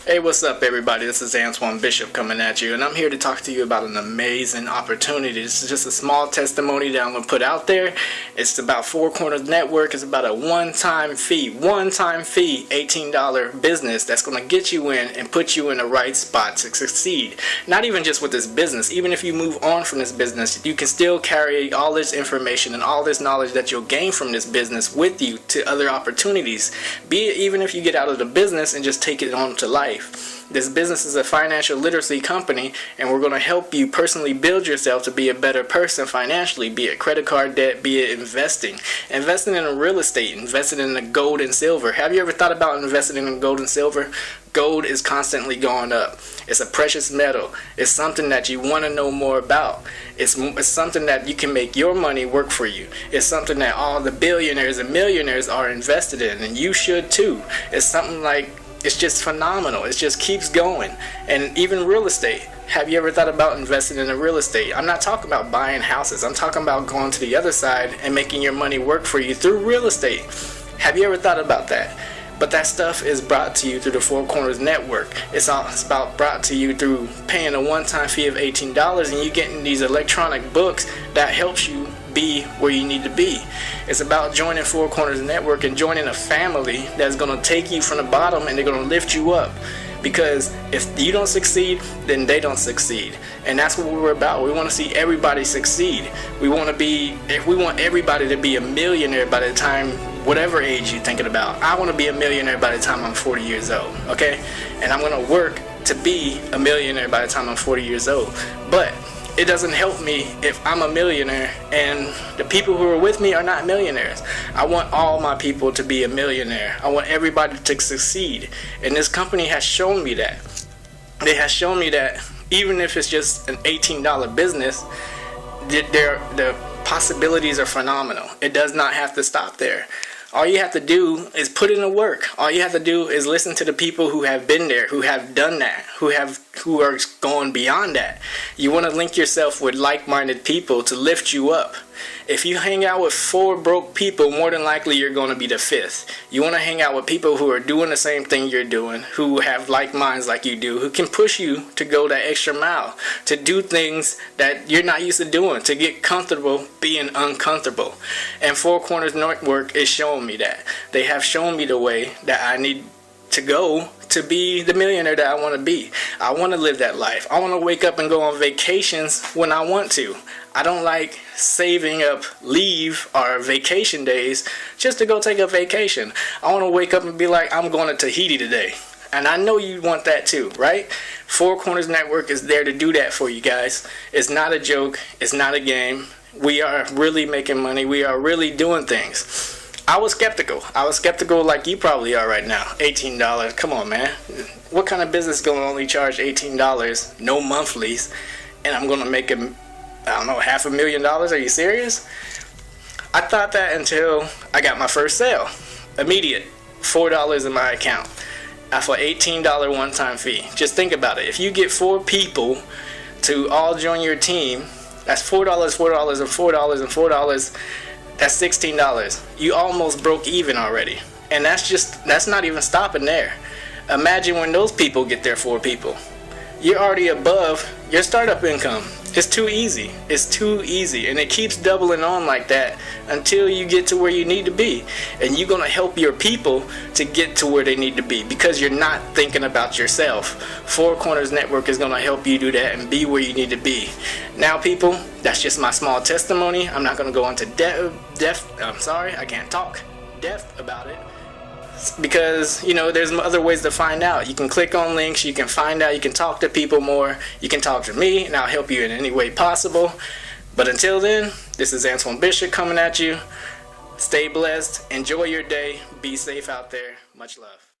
Hey, what's up everybody? This is Antoine Bishop coming at you, and I'm here to talk to you about an amazing opportunity. This is just a small testimony that I'm going to put out there. It's about Four Corners Network. It's about a one-time fee, $18 business that's going to get you in and put you in the right spot to succeed. Not even just with this business. Even if you move on from this business, you can still carry all this information and all this knowledge that you'll gain from this business with you to other opportunities. Be it even if you get out of the business and just take it on to life. This business is a financial literacy company, and we're going to help you personally build yourself to be a better person financially, be it credit card debt, be it investing in real estate, investing in the gold and silver. Have you ever thought about investing in gold and silver? Gold is constantly going up. It's a precious metal. It's something that you want to know more about. It's something that you can make your money work for you. It's something that all the billionaires and millionaires are invested in, and you should too. It's something like, it's just phenomenal. It just keeps going. And even real estate. Have you ever thought about investing in the real estate? I'm not talking about buying houses. I'm talking about going to the other side and making your money work for you through real estate. Have you ever thought about that? But that stuff is brought to you through the Four Corners Network. It's about brought to you through paying a one-time fee of $18, and you getting these electronic books that helps you be where you need to be. It's about joining Four Corners Network and joining a family that's going to take you from the bottom and they're going to lift you up. Because if you don't succeed, then they don't succeed. And that's what we're about. We want to see everybody succeed. We want everybody to be a millionaire by the time, whatever age you're thinking about. I want to be a millionaire by the time I'm 40 years old, okay? And I'm going to work to be a millionaire by the time I'm 40 years old. But it doesn't help me if I'm a millionaire and the people who are with me are not millionaires. I want all my people to be a millionaire. I want everybody to succeed. And this company has shown me that. It has shown me that even if it's just an $18 business, the possibilities are phenomenal. It does not have to stop there. All you have to do is put in the work. All you have to do is listen to the people who have been there, who have done that, who are going beyond that. You want to link yourself with like-minded people to lift you up. If you hang out with 4 broke people, more than likely you're going to be the 5th. You want to hang out with people who are doing the same thing you're doing, who have like minds like you do, who can push you to go that extra mile, to do things that you're not used to doing, to get comfortable being uncomfortable. And Four Corners Network is showing me that. They have shown me the way that I need to go to be the millionaire that I want to be. I want to live that life. I want to wake up and go on vacations when I want to. I don't like saving up leave or vacation days just to go take a vacation. I want to wake up and be like, I'm going to Tahiti today. And I know you want that too, right? Four Corners Network is there to do that for you guys. It's not a joke. It's not a game. We are really making money. We are really doing things. I was skeptical. Like you probably are right now. $18. Come on, man. What kind of business is going to only charge $18, no monthlies, and I'm going to make $500,000? Are you serious? I thought that until I got my first sale. Immediate. $4 in my account. For $18 one-time fee. Just think about it. If you get 4 people to all join your team, that's $4, $4, and $4, and $4. That's $16. You almost broke even already. And that's not even stopping there. Imagine when those people get their 4 people. You're already above your startup income. It's too easy. It's too easy. And it keeps doubling on like that until you get to where you need to be. And you're going to help your people to get to where they need to be because you're not thinking about yourself. Four Corners Network is going to help you do that and be where you need to be. Now, people, that's just my small testimony. I'm not going to go into depth about it. Because, there's other ways to find out. You can click on links, you can find out, you can talk to people more, you can talk to me, and I'll help you in any way possible. But until then, this is Antoine Bishop coming at you. Stay blessed, enjoy your day, be safe out there. Much love.